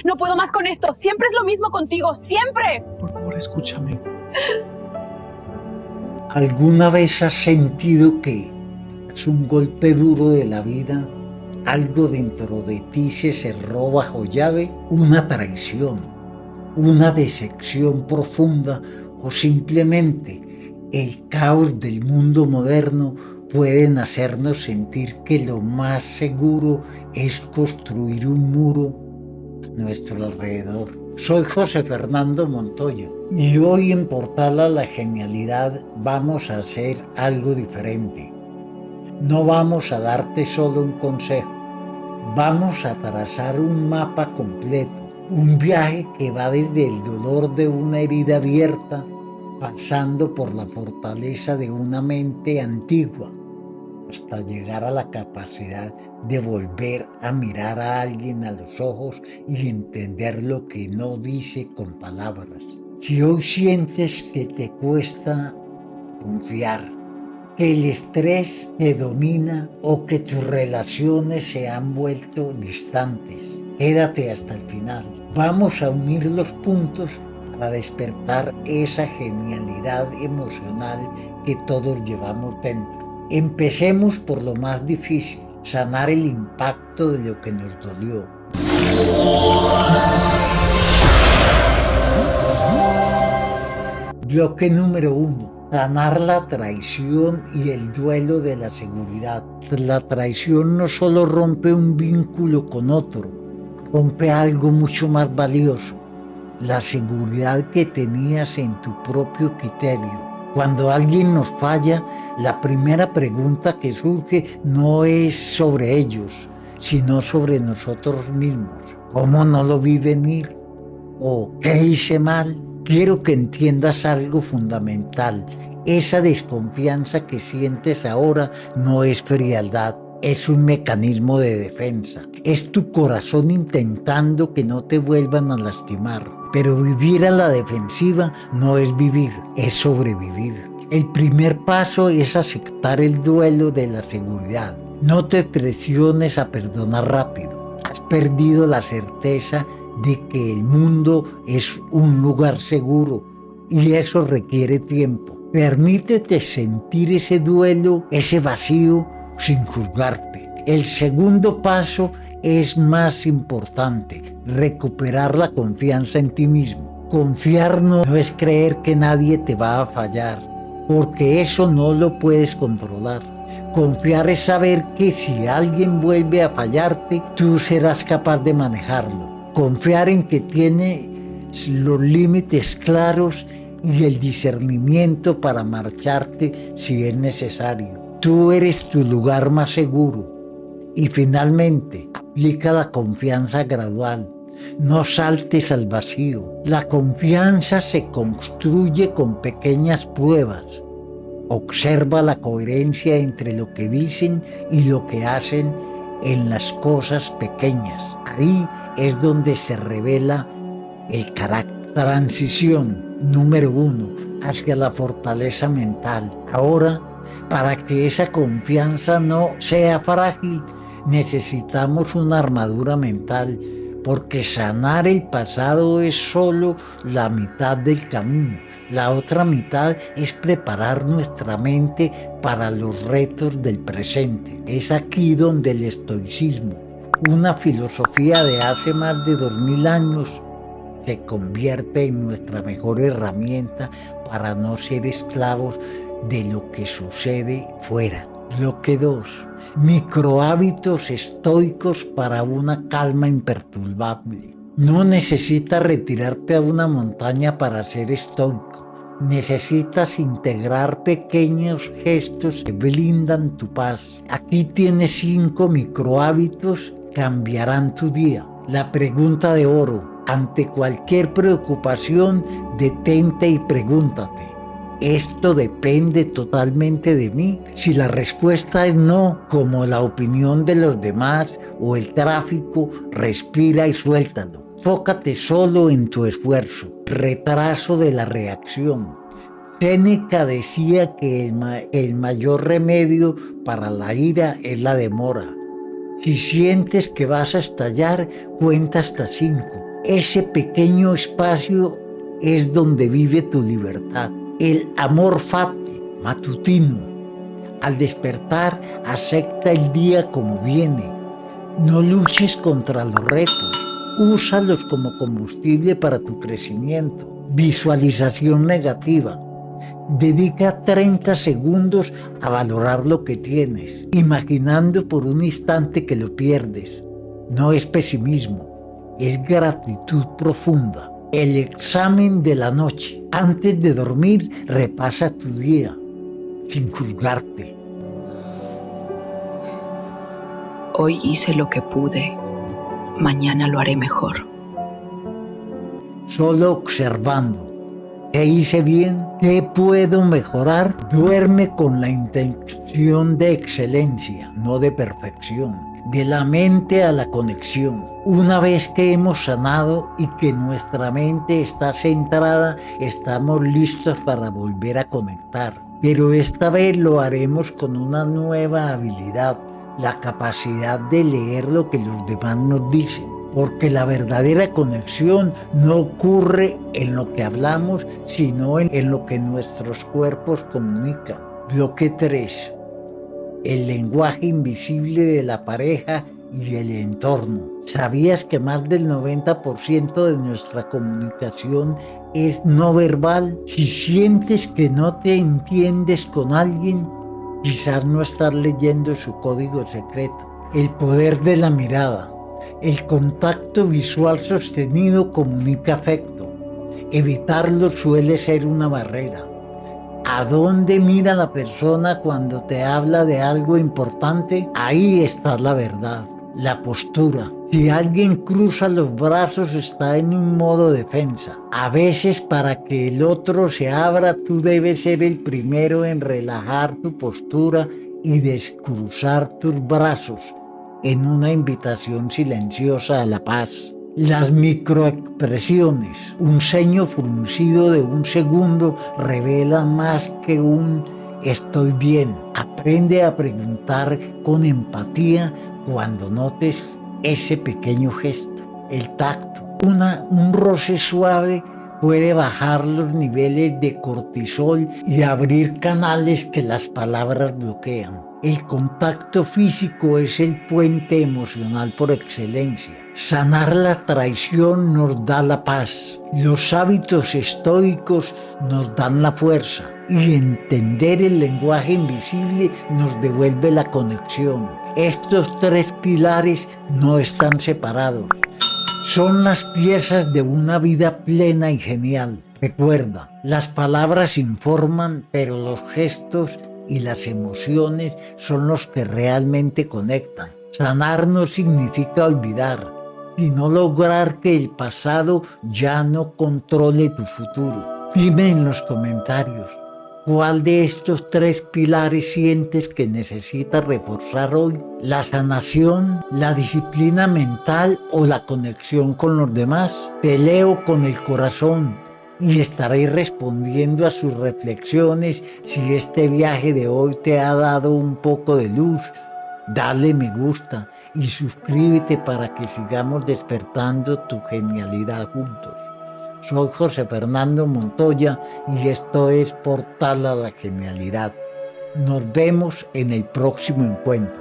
No puedo más con esto. Siempre es lo mismo contigo. ¡Siempre! Por favor, escúchame. ¿Alguna vez has sentido que es un golpe duro de la vida? Algo dentro de ti se cerró bajo llave, una traición, una decepción profunda o simplemente el caos del mundo moderno pueden hacernos sentir que lo más seguro es construir un muro a nuestro alrededor. Soy José Fernando Montoya y hoy en Portal a la Genialidad vamos a hacer algo diferente. No vamos a darte solo un consejo, vamos a trazar un mapa completo, un viaje que va desde el dolor de una herida abierta, pasando por la fortaleza de una mente antigua, hasta llegar a la capacidad de volver a mirar a alguien a los ojos y entender lo que no dice con palabras. Si hoy sientes que te cuesta confiar, que el estrés te domina o que tus relaciones se han vuelto distantes, quédate hasta el final. Vamos a unir los puntos para despertar esa genialidad emocional que todos llevamos dentro. Empecemos por lo más difícil, sanar el impacto de lo que nos dolió. Bloque número 1. Sanar la traición y el duelo de la seguridad. La traición no solo rompe un vínculo con otro, rompe algo mucho más valioso, la seguridad que tenías en tu propio criterio. Cuando alguien nos falla, la primera pregunta que surge no es sobre ellos, sino sobre nosotros mismos. ¿Cómo no lo vi venir? ¿O qué hice mal? Quiero que entiendas algo fundamental. Esa desconfianza que sientes ahora no es frialdad, es un mecanismo de defensa. Es tu corazón intentando que no te vuelvan a lastimar. Pero vivir a la defensiva no es vivir, es sobrevivir. El primer paso es aceptar el duelo de la seguridad. No te presiones a perdonar rápido. Has perdido la certeza de que el mundo es un lugar seguro y eso requiere tiempo. Permítete sentir ese duelo, ese vacío, sin juzgarte. El segundo paso es más importante, recuperar la confianza en ti mismo. Confiar no es creer que nadie te va a fallar, porque eso no lo puedes controlar. Confiar es saber que si alguien vuelve a fallarte, tú serás capaz de manejarlo. Confiar en que tienes los límites claros y el discernimiento para marcharte si es necesario. Tú eres tu lugar más seguro. Y finalmente, aplica la confianza gradual. No saltes al vacío. La confianza se construye con pequeñas pruebas. Observa la coherencia entre lo que dicen y lo que hacen en las cosas pequeñas. Ahí es donde se revela el carácter. Transición número 1 hacia la fortaleza mental. Ahora, para que esa confianza no sea frágil, necesitamos una armadura mental, porque sanar el pasado es solo la mitad del camino. La otra mitad es preparar nuestra mente para los retos del presente. Es aquí donde el estoicismo, una filosofía de hace más de 2000 años, se convierte en nuestra mejor herramienta para no ser esclavos de lo que sucede fuera. Bloque 2. Microhábitos estoicos para una calma imperturbable. No necesitas retirarte a una montaña para ser estoico. Necesitas integrar pequeños gestos que blindan tu paz. Aquí tienes 5 microhábitos que cambiarán tu día. La pregunta de oro. Ante cualquier preocupación, detente y pregúntate, ¿esto depende totalmente de mí? Si la respuesta es no, como la opinión de los demás o el tráfico, respira y suéltalo. Fócate solo en tu esfuerzo. Retraso de la reacción. Séneca decía que el mayor remedio para la ira es la demora. Si sientes que vas a estallar, cuenta hasta 5. Ese pequeño espacio es donde vive tu libertad. El amor fati, matutino. Al despertar, acepta el día como viene. No luches contra los retos. Úsalos como combustible para tu crecimiento. Visualización negativa. Dedica 30 segundos a valorar lo que tienes, imaginando por un instante que lo pierdes. No es pesimismo, es gratitud profunda. El examen de la noche. Antes de dormir, repasa tu día, sin juzgarte. Hoy hice lo que pude. Mañana lo haré mejor. Solo observando. ¿Qué hice bien? ¿Qué puedo mejorar? Duerme con la intención de excelencia, no de perfección. De la mente a la conexión. Una vez que hemos sanado y que nuestra mente está centrada, estamos listos para volver a conectar. Pero esta vez lo haremos con una nueva habilidad, la capacidad de leer lo que los demás nos dicen. Porque la verdadera conexión no ocurre en lo que hablamos, sino en lo que nuestros cuerpos comunican. Bloque 3. El lenguaje invisible de la pareja y el entorno. ¿Sabías que más del 90% de nuestra comunicación es no verbal? Si sientes que no te entiendes con alguien, quizás no estás leyendo su código secreto. El poder de la mirada. El contacto visual sostenido comunica afecto. Evitarlo suele ser una barrera. ¿A dónde mira la persona cuando te habla de algo importante? Ahí está la verdad. La postura. Si alguien cruza los brazos, está en un modo defensa. A veces, para que el otro se abra, tú debes ser el primero en relajar tu postura y descruzar tus brazos en una invitación silenciosa a la paz. Las microexpresiones, un ceño fruncido de un segundo revela más que un estoy bien. Aprende a preguntar con empatía cuando notes ese pequeño gesto. El tacto, un roce suave puede bajar los niveles de cortisol y abrir canales que las palabras bloquean. El contacto físico es el puente emocional por excelencia. Sanar la traición nos da la paz. Los hábitos estoicos nos dan la fuerza. Y entender el lenguaje invisible nos devuelve la conexión. Estos 3 pilares no están separados. Son las piezas de una vida plena y genial. Recuerda, las palabras informan, pero los gestos y las emociones son los que realmente conectan. Sanar no significa olvidar, sino lograr que el pasado ya no controle tu futuro. Dime en los comentarios, ¿cuál de estos 3 pilares sientes que necesitas reforzar hoy? ¿La sanación, la disciplina mental o la conexión con los demás? Te leo con el corazón y estaré respondiendo a sus reflexiones. Si este viaje de hoy te ha dado un poco de luz, dale me gusta y suscríbete para que sigamos despertando tu genialidad juntos. Soy José Fernando Montoya y esto es Portal a la Genialidad. Nos vemos en el próximo encuentro.